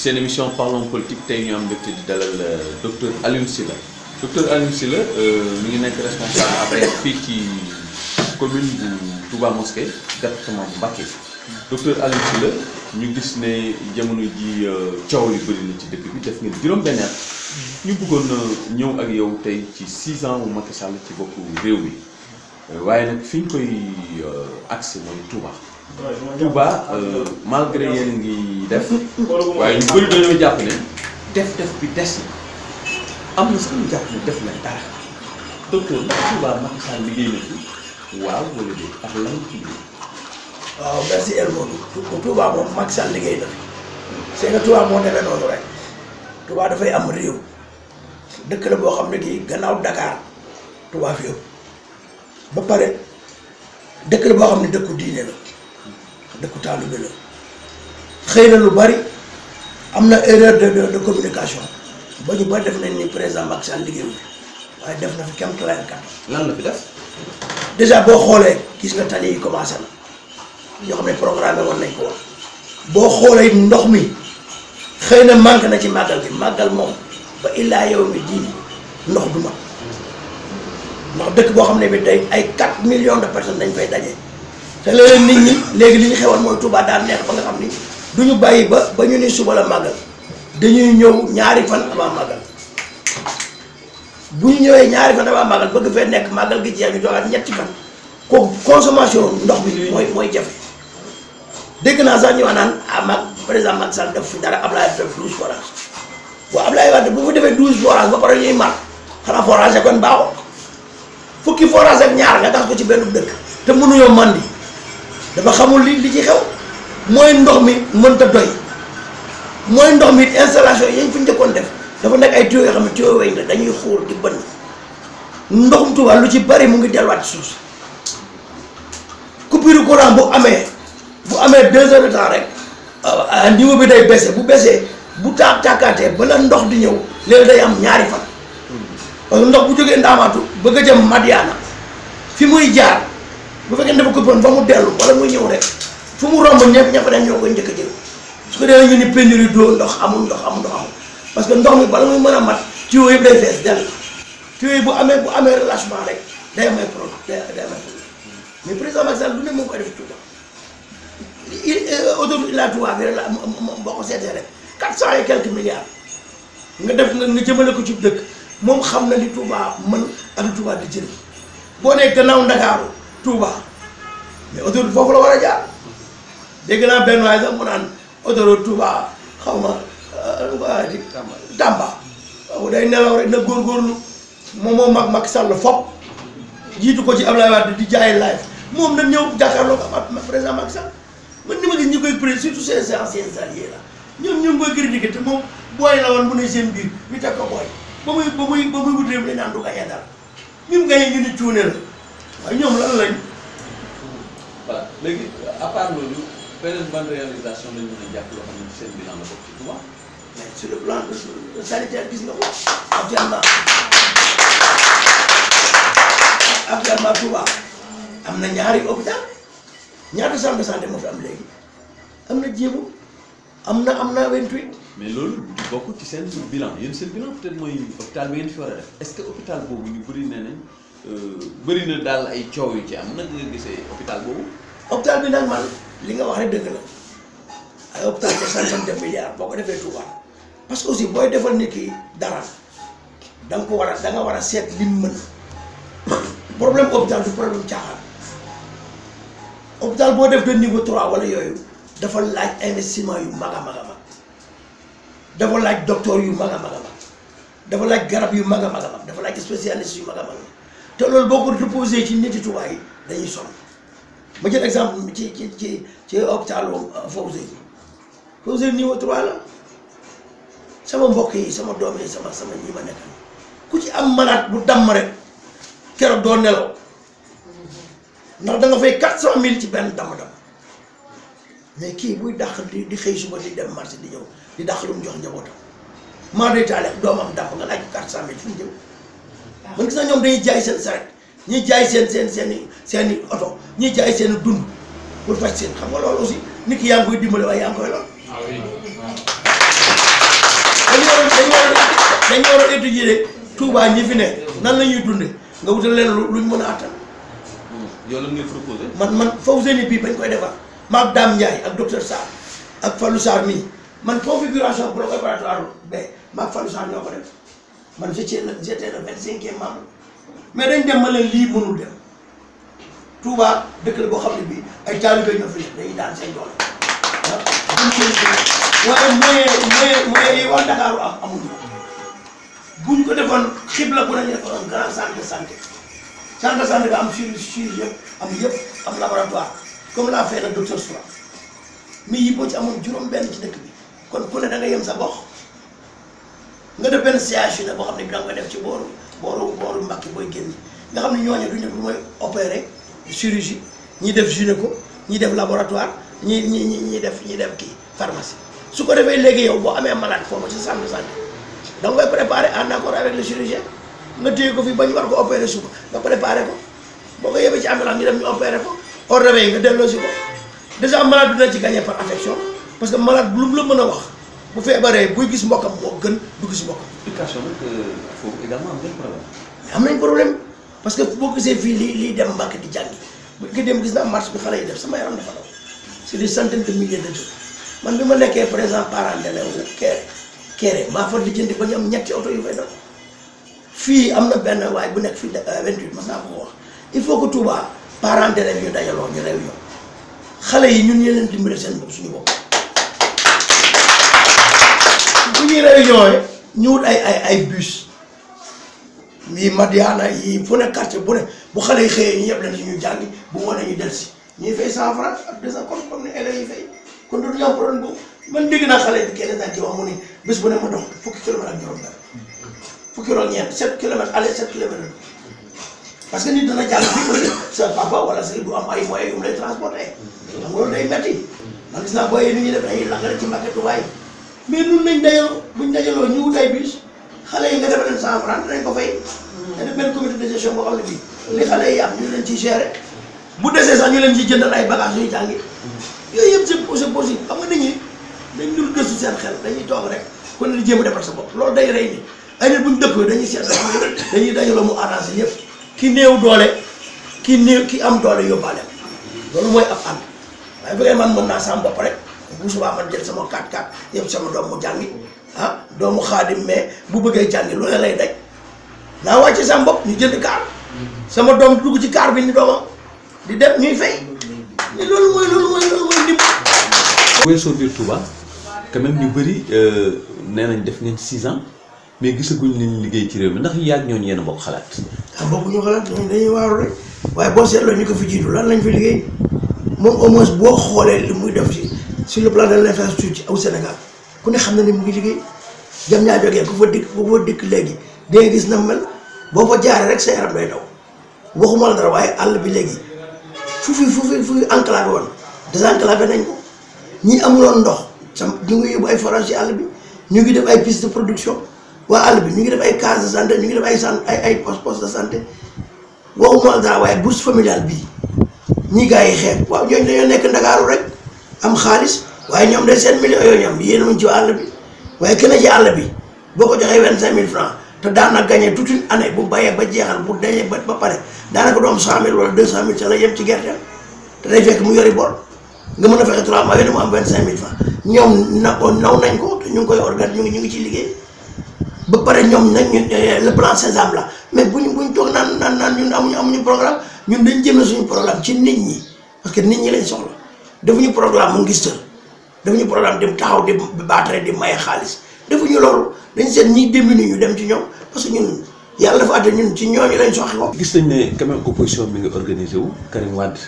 seen émission Parlons Politique tey ñu am mbégte di dalal docteur Alioune Sylla docteur Alioune Sylla mi ngi nekk responsable après fii ci commune bu Touba Mosquée département bu Mbacké docteur Alioune Sylla ñu gis ne jamono ji coow li bëri na ci dëkk bi def ngeen juróom-benn at ñu bëggoon ñëw ak yow tey ci 6 ans wu Macky Sall ci boppu réew mi waaye nag fi ñu koy accès mooy Touba. Touba malgré yéen ngi def waaye ñu bëri dañoo jàpp ne def bi des na am na sax ñu jàpp ne def na dara docteur ndax Touba Macky Sall liggéey na fi waaw wala déet ak lan ci liggéey. waaw merci El Modou Touba moom Macky Sall liggéey na fi c'est que Touba moo demee noonu rek Touba dafay am réew dëkk la boo xam ne kii gannaaw Dakar Touba fi ëpp ba pare dëkk la boo xam ne dëkku diine la dëkku taalibe la xëy na lu bari am na erreur de communication ba ñu bari def nañ ni président Macky Sall liggéeyu fi waaye def na fi kem tolluwaay kat. lan la fi def. déjà boo xoolee gis nga tali yi commencé na yoo xam ne programme woon nañ ko wax boo xoolee ndox mi xëy na manqué na ci màggal gi màggal moom ba illaa yow mi diini ndox du mat ndax dëkk boo xam ne bi tey ay 4 millions de personnes dañ fay daje te léeg-léeg nit ñi léegi li ñu xewal mooy Touba daan neex ba nga xam ni du ñu bàyyi ba ñu ni suba la màggal dañuy ñëw ñaari fan avant màggal bu ñu ñëwee ñaari fan avant màggal bëgg fee nekk màggal gi jeex ñu joxaat ñetti fan kooku consommation ndox bi mooy jafe dégg naa sax ñu wax naan président Macky Sall def fi dara Ablaye def 12 forage waaw Ablaye Wade bu fa defee 12 forage ba pare ñuy mar xanaa forage kon baaxoo fukki forage ak ñaar nga tax ko ci benn dëkk te mënuñoo mandi dafa xamul li ci xew mooy ndox mi mënta doy mooy ndox mi installation yi ñu fi njëkkoon def dafa nekk ay tuyaux yoo xam ne tuyaux weñ la dañuy xuur di bënn ndoxum Touba lu ci bari mu ngi delluwaat ci suuf si coupure courant bu amee 2 heures de temps rek niveau bi day baissé bu baissé bu tàkkaatee bala ndox di ñëw léegi day am ñaari fan parce que ndox bu jógee Ndaamaatu bëgg a jëm Madiana fi muy jaar bu fekkee dafa coupé ba mu dellu wala muy ñëw rek fu mu romb ña fa dem ñoo koy njëkk a jël su ko defee ñu ni pénurie d'eau ndox amul parce que ndox mi bala muy mën a mat tuyau yëpp day fees dell tuyau yi bu amee relâchement rek day amay problème day amay problème mais président Macky Sall du ne moo koy def Touba autoroute Ila Touba bi rek la boo ko seetee rek 400 et quelques milliards nga def nga jëmale ko ci dëkk moom xam na li Touba mën ak li Touba di jëriñ boo nee gannaaw Ndakaaru Touba mais autoroute foofu la war a jaar dégg naa benn waay sax mu naan autoroute Touba xaw ma di Tamba waaw day nelaw rek na góorgóorlu moom mag Macky Sall fopp jiitu ko ci Abdoulaye Wade di jaay live moom nag ñëw jàkkaarloo ak président Macky Sall man ni ma gis ñi koy pré surtout ces anciens alliés la ñoom ñu ngi koy critiquer te moom booy la woon mu ne seen biir ñu teg ko booy ba muy wut réew mi dañ naan du gañe dara ñun gañe ñu ni cuune la waaye ñoom lan lañ. voilà léegi à part loolu beneen ban réalisation lañ mën a jàpp loo xam ne seen bilan la bokk ci Touba. mais sur le plan sanitaire gis nga ko actuellement Touba am na ñaari hôpital ñaata centre de santé moo fi am léegi am na jéemu am na 28. mais loolu du bokk ci seen bilan yéen seen bilan peut-être mooy hôpital bi ngeen fi war a def est-ce que hôpital boobu ñu bëri nee nañ bëri na daal ay coow yu ci am nag nga gisee hôpital boobu. hôpital bi nag man li nga wax rek dëgg la ay hôpital de centaine de milliards boo ko defee Touba parce que aussi booy defal nit ki dara da nga war a seet lim mën problème hôpital du problème caaxaan hôpital boo def de niveau 3 wala yooyu dafa laaj investissement yu mag a mag a mag dafa laaj docteur yu mag a mag a mag dafa laaj garab yu mag a mag a mag dafa laaj spécialiste yu mag a mag te loolu boo ko reposé ci nit yi Touba yi dañuy sonn ma jël exemple ci hôpital Fawzeyni niveau 3 la sama mbokk yi sama doom yi sama ñi ma nekkal ku ci am malade bu damm rek keroog doo nelaw ndax da nga fay 400 000 ci benn damm-damm mais kii buy dàq di xëy suba di dem marché di ñëw di dàq lu mu jox njabootam maa day taale doomam damm nga laaj 400 000 fi ñu jëm man gis naa ñoom dañuy jaay seen saret ñuy jaay seen i oto ñuy jaay seen i dund pour faj seen xam nga loolu aussi nit ki yaa ngi koy dimbale waaye yaa ngi koy lool. dañu war a étudier Touba ñi fi ne nan la ñuy dunde nga wutal leen luñ mën a attan. yow lan ngay proposé. man Fawzeyni bii bañ koy defar maag Dame Ndiaye ak docteur Sarr ak Fallou Sarr mii man configuration bloc opératoire be maag Fallou Sarr ñoo ko def man j'étais le 25e membre mais dañ dem ma leen lii mënul dem Touba dëkk la boo xam ne bii ay taalibe ñoo fi nekk dañuy daan seen doole waaye moyen yi waa Dakar amuñu buñ ko defoon xibla bu nañu defoon un grand centre de santé nga am chirurgie yëpp am laboratoire comme l'a fait le docteur Soura mais yi boo ci amoon juróom-benn ci dëkk bi kon ku ne da nga yem sa gox nga def benn CHU ne boo xam ne bi da nga koy def ci booru Mbàkke booy génn nga xam ne ñooñu duñ def lu mooy opérer chirurgie ñi def gynéco ñi def laboratoire ñi def kii pharmacie su ko defee léegi yow boo amee malade foofu ci centre de santé da nga koy préparer en accord avec le chirurgien nga téye ko fi ba ñu war ko opérer suba nga préparer ko boo ko yebee ci ambulance ñu dem ñu opérer ko au réveil nga delloo si ko déjà malade dina ci gagné par affection parce que malade lu mu la mën a wax bu feebaree buy gis mbokkam moo gën du gis mbokkam. éducation nag foofu également am nañ problème. am nañ problème parce que boo gisee fii lii dem Mbàkke di jàngi bu ko dem gis naa marche bi xale yi def sama yaram dafa daw c'est des centaines de milliers de jeunes man bi ma nekkee président parent d'élève Kéré maa fa lijjanti ba ñu am ñetti oto yu fay daw fii am na benn waaye bu nekk fii 28 mas naa ko wax il faut que Touba parents d'élèves ñu dajaloo ñu réunion xale yi ñun ñu leen dimbali seen bopp suñu bopp bu ñuy réunion ñu wut ay bus yi Madiana yi fu ne quartier bu ne bu xale yi xëyee ñu yeb leen si ñu jàngi bu wane ñu del si ñuy fay 100 francs ak 200 comme ni élèves yi fay kon dootu ñu am problème boobu man dégg naa xale bi kenn daal ci wax mu ni bés bu ne ma dox fukki kilomètres ak juróom benn fukki kilomètres ñeent 7 kilomètres aller 7 kilomètres parce que nit dana jàll fii aussi sa papa wala sa du am ay moyens yu mu lay transporter xam nga loolu day metti man gis naa booyee ni ñuy def dañuy langale ci Mbàkke Tubaay mais nun nañ dajaloo buñ dajaloo ñu wut ay bus xale yi nga def leen 100 francs dinañ ko fay nga def benn comité de gestion boo xam ne bii li xale yi am ñu leen ciy gérer bu desee sax ñu leen ciy jëndal ay bagages yuy jàngi yooyu yëpp c'est possible xam nga nit ñi dañ dul gëstu seen xel dañuy toog rek ku ne di jéem a defar sa bopp loolu day rey ni ay nit buñ dëkkoo dañuy seet dañuy dajaloo mu arrangé ñëpp ki néew doole ki am doole yóbbaale loolu mooy ab ànd waaye bu fekkee man mën naa sama bopp rek bu subaa man jël sama 4x4 yëpp sama doom mu jàngi doomu xaadim mais bu bëggee jàngi lu ne lay daj naa wàcce sama bopp ñu jënd kaar sama doom dugg ci kaar bi ni doomam di dem ñuy fay mais loolu mooy ndim. bu weesoo biir Touba quand même ñu bëri nee nañ def ngeen 6 ans mais gisaguñ leen liggéey ci réew mi ndax yàgg ñooñu yéen a bokk xalaat. bokkuñu xalaat ñooñu dañuy waaru rek waaye boo seetloo ñu ko fi jiitu lan lañ fi liggéey moom au moins boo xoolee li muy def ci sur le plan de l'infrastructure au Sénégal ku ne xam na ni mu ngi liggéey jam ñaa jógee ku fa dikk léegi da nga gis na mel boo fa jaaree rek sa yaram day daw waxuma la dara waaye àll bi léegi fu enclavé woon désenclavé nañ ko ñi amuloon ndox ñu ngi yóbbu ay forage ci àll bi ñu ngi def ay piste de production waa àll bi ñu ngi def ay case de santé ñu ngi def ay poste de santé waxuma la dara waaye bourse familiale bii ñi gars yi xeeb waaw ñooñu dañoo nekk Ndakaaru rek am xaalis waaye ñoom de seen millions yooyu ñoom yéen muñ ci àll bi waaye kenn ci àll bi boo ko joxee 25 000 francs te daana gagné toute une année bu bayee ba jeexal bu dañee ba pare daanaka du am 100 000 wala 200 000 sa la yem ci gerte te day fekk mu yori bor nga mën a fexe 3 mois mu am 25 000 francs ñoom naw nañ ko te ñu ngi koy organiser ñu ngi ciy liggéey ba pare ñoom nag ñun le plan Sésame la mais buñ toog naan ñun amuñu programme ñun dañ jëmee suñu programme ci nit ñi parce que nit ñi lañ soxla defuñu programme mu ngi sër defuñu programme dem taxaw di baatare di maye xaalis defuñu loolu dañ seet ñi démunis ñu dem ci ñoom parce que ñun yàlla dafa àtte ñun ci ñooñu lañ soxla ko. gis nañ ne quand même opposition bi nga organisé wu Karim Wade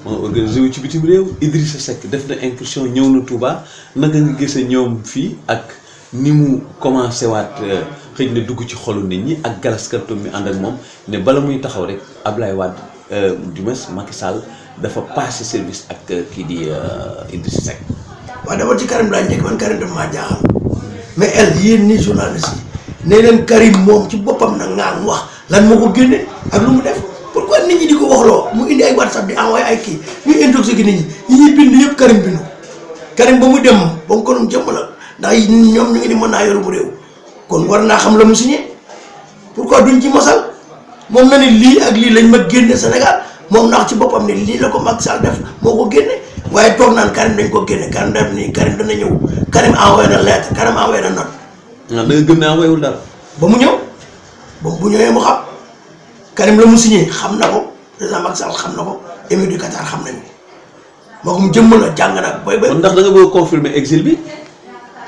moo organisé wu ci bitim réew Idrissa Seck def na incursion ñëw na Touba naka nga gisee ñoom fii ak ni mu commencé waat xëy na dugg ci xolu nit ñi ak Galas Kaltoum mi ànd ak moom ne bala muy taxaw rek Ablaye Wade du moins Macky Sall dafa passé service ak kii di Idrissa Seck. waaw dama ci Karim laa njëkk man Karim dafa maa jaaxal mais yéen ni journaliste yi ne leen Karim moom ci boppam nag ngaa wax lan moo ko génne ak lu mu def pourquoi nit ñi di ko waxloo mu indi ay WhatsApp di envoyé ay kii ñuy intoxiqué nit ñi ñuy bind yëpp Karim bindu Karim ba mu dem ba mu ko doon jëmm la ndax ñoom ñu ngi ni mën naa yor mu réew kon war naa xam la mu signé pourquoi duñ ci mosal moom na ni lii ak lii lañ ma génne Sénégal moom ndax ci boppam ne lii la ko Macky Sall def moo ko génne waaye toog naan Karim dañ ko génne Karim def nii Karim dana ñëw Karim envoyé na lettre Karim envoyé na note. da nga gëm ne envoyé wul dara. ba mu ñëw ba bu ñëwee mu xam Karim la mu signé xam na ko président Macky Sall xam na ko émir du Qatar xam nañu moo ko mu jëmm la jàng nag bay bay. kon ndax da nga bëgg a confirmer exil bi.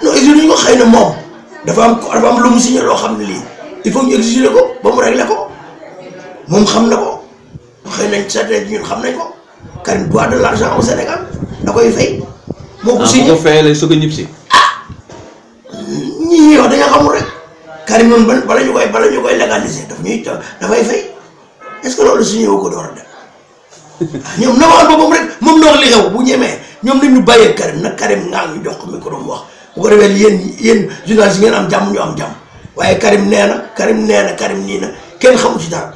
non exil ñu ko xëy na moom dafa am lu mu signé loo xam ne lii il faut ñu exiger ko ba mu réglé ko moom xam na ko xëy nañ seetee ñun xam nañ ko Karim doit de l'argent au Sénégal da koy fay. moo ko signé bu ko fayee lay soog a ñib si. ñi wax dañoo xamul rek Karim noonu bala ñu koy légaliser dafay fay est-ce que loolu signé woo ko door a dem ñoom na waxal boppam rek moom na wax li xew bu ñemee ñoom nañ ñu bàyyee Karim nag Karim ngaa ñu jox ko micro mu wax bu ko defee yéen journaliste yi ngeen am jàmm ñu am jàmm waaye Karim nee na Karim nii na kenn xamu ci dara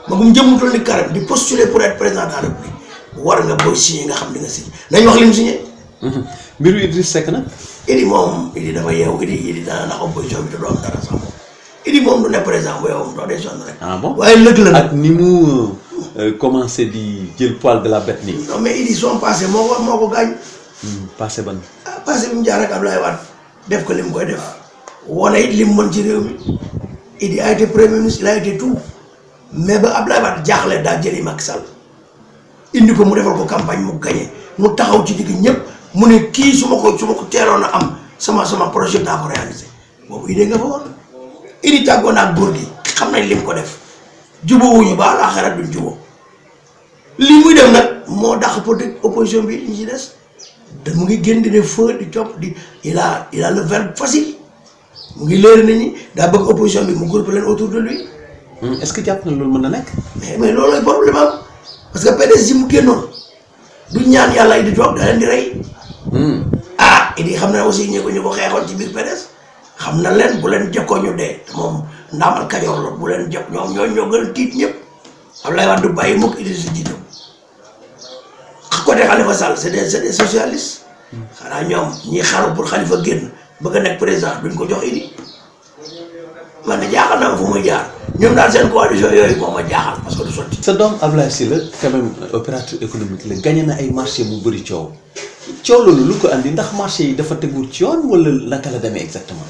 ma gum jëmmutal ni Karim di postuler pour être président de la République war nga booy signé nga xam li nga signé nañ wax li mu signé. mbiru Idriss Seck nag. Idi moom Idi dafa yeewu Idi dana nax opposition bi te du am dara sax moom Idi moom du ne président bu yeewam doo dee sonn rek. ah bon waaye lëg la nag ak ni mu commencé di jël poil de la bête nii. non mais Idi son passé moo ko gaañ. passé ban. ah passé bi mu jaar ak Abdoulaye Wade def ko li mu koy def wane it li mu mën ci réew mi Idi a été premier ministre il a été tout mais ba Abdoulaye Wade jaaxle daa jëli Macky Sall indi ko mu defal ko campagne mu gagné mu taxaw ci digg ñëpp. mu ne kii su ma ko teeloon a am sama projet daa ko réalisé boobu idée nga fa woon Idi tàggoo naa ak góor gi xam nañ lim ko def jubóowuñu ba àllaaxira duñ jubóo li muy def nag moo dàq politique opposition bi ñi ci des te mu ngi génn di def feu di topp di il a le verbe facile mu ngi léer nit ñi daa bëgg opposition bi mu groupe leen autour de lui. est-ce que jàpp na loolu mën na nekk. mais loolu lay problème am parce que PDS yi mu génnoon du ñaan yàlla Idi toog da leen di rey. Idi xam na aussi ñu ko xeexoon ci biir PDS xam na leen bu leen jokkoo ñu dee te moom ndaamal Kajoor la bu leen jokk ñoo gën a tiit ñëpp Abdoulaye Wade du bàyyi mukk Idi si jiitam côté Khalifa Sall c'est des socialistes xanaa ñoom ñi xaru pour Khalifa génn bëgg a nekk président duñ ko jox Idi man de jaaxal na ma fu muy jaar ñoom daal seen coalition yooyu moom ma jaaxal parce que du sotti. sa doom Abdoulaye Sylla quand même opérateur économique la gagné na ay marché mu bëri coow loolu lu ko andi ndax marché yi dafa tegul ci yoon wala naka la demee exactement.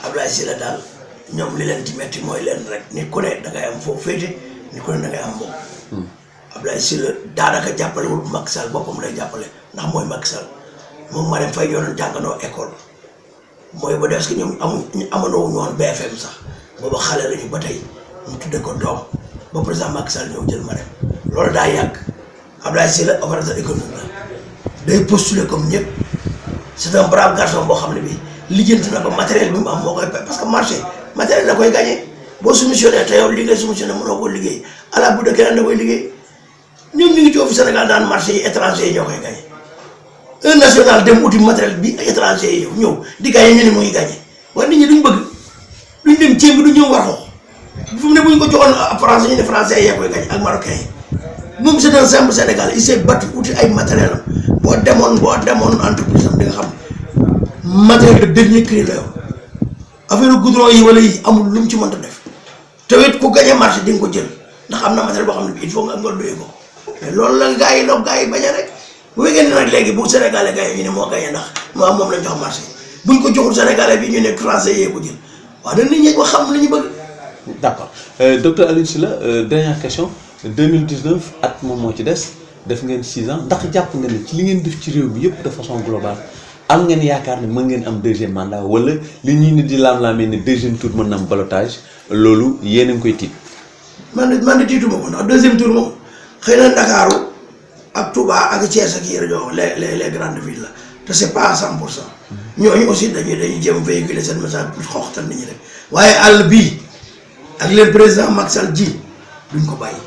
Abdoulaye Sylla daal ñoom li leen ci metti mooy leen rek nit ku ne da ngay am foofu féete nit ku ne da ngay am mbokk. Abdoulaye Sylla daanaka jàppalewul Macky Sall boppam lay jàppale ndax mooy Macky Sall moom Marème Faye ñoo doon jàngandoo école mooy ba des que ñoom amanoo ñu woon BFM sax booba xale lañu ba tey mu tudde ko doom ba président Macky Sall ñëw jël Marème loolu daa yàgg Abdoulaye Sylla opérateur économique la. day postuler comme ñëpp c'est un brave garçon boo xam ne bii lijjanti na ba matériel bi mu am moo koy parce que marché matériel la koy gagné boo soumissionné te yow li ngay soumissionné mënoo ko liggéey à la bout de keneen da koy liggéey ñoom ñu ngi ci foofu Sénégal daan marché yi étranger yi ñoo koy gagné un national dem uti matériel bi étranger yi ñëw di gagné ñu ne mu ngi gagné waaye nit ñi duñ bëgg duñ dem ceeb bi du ñëw war xoox fu mu ne bu ñu ko joxoon français ñu ne français yee koy gagné ak marocain yi moom c'est un simple Sénégal il s'est battu uti ay matériel am boo demoon entreprise am di nga xam matériel de dernier cri la yow affaire goudron yi wala yi amul lu mu ci mënta def te it ku gagné marché di nga ko jël ndax am na matériel boo xam ne il faut nga doyee ko mais loolu la gars yi bañ a rek bu fekkee ne nag léegi bu Sénégalais gagné ñu ne moo gagné ndax moom lañ jox marché buñ ko joxul Sénégalais bi ñu ne français yee ko jël waaw dañ nit ñi ko xam li ñu bëgg. d'accord docteur Alioune Sylla dernière question 2019 at moom moo ci des. def ngeen 6 ans ndax jàpp nga ne ci li ngeen def ci réew mi yëpp de façon globale am ngeen yaakaar ne mën ngeen am deuxième mandat wala li ñuy nit di laam-laamee ne deuxième tour mën na am ballottage loolu yéen a ngi koy tiit. man de tiituma ko ndax deuxième tour moom xëy na Ndakaaru ak Touba ak Thiès ak yéen rajo les grandes villes la te c'est pas à 100%. ñooñu aussi dañuy jéem véhiculer seen message pour xooxatal nit ñi rek waaye àll bii ak leen président Macky Sall ji duñ ko bàyyi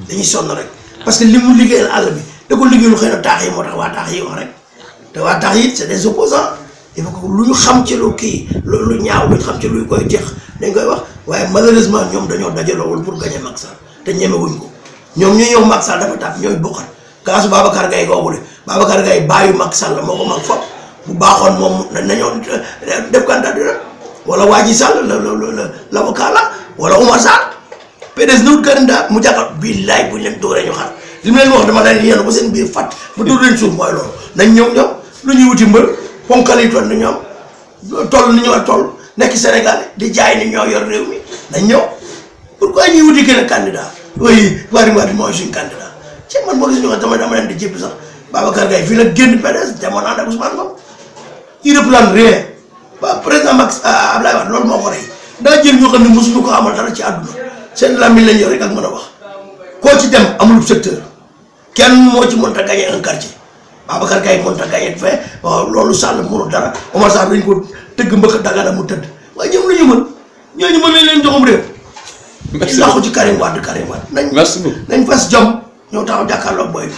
dañuy sonn rek. parce que li mu liggéeyal àll bi da ko liggéeyul xëy na taax yi moo tax waa taax yi wax rek te waa taax yi c'est des opposants il faut que lu ñu xam ci lu kii lu ñaaw lu ñu xam ci luy koy jeex dañ koy wax waaye malheureusement ñoom dañoo dajaloowul pour gagner Macky Sall te ñemewuñ ko ñoom ñuy ñëw Macky Sall dafa tàpp ñooy bokkat kaasu Babacar Gaye googu de Babacar Gaye bàyyu Macky Sall moo ko mag fop bu baaxoon moom nañoo def candidature wala Wadji Sall l'avocat la wala Oumar Sarr PDS na wut candidat mu jàkkaar billaay buñ leen dóoree ñu xar li mu leen wax dama leen yéen ba seen biir fat ba dóor leen suuf mooy loolu nañ ñëw ñoom lu ñuy wuti mbër ponkal yi toll ni ñoom toll ni ñu war toll nekk Sénégal di jaay ni ñoo yor réew mi nañ ñëw pourquoi ñuy wuti kenn candidat oui Karim Wade mooy suñu candidat ci man moo gis ñu wax dama leen di jéppi sax Babacar Gaye fii la génn PDS demoon ànd ak Ousmane Ngom il reprend rien ba président Max Abdoulaye Wade loolu moo ko rey daa jël ñoo xam ne mosuñu ko amal dara ci àdduna seen làmmiñ lañ yor rek ak mën a wax koo ci dem amul secteur kenn moo ci mënta gagné un quartier Babacar Gaye mënta gagné fee loolu Sall mënul dara Omar Sarr dañ ko tëgg mbëkk Dagana mu tëdd waaye ñoom lu ñu mën ñooñu mën nañ leen joxum réew. merci beaucoup ci Karim Wade nañ. merci beaucoup nañ fas jom ñëw taxaw jàkkaarloog booy bi.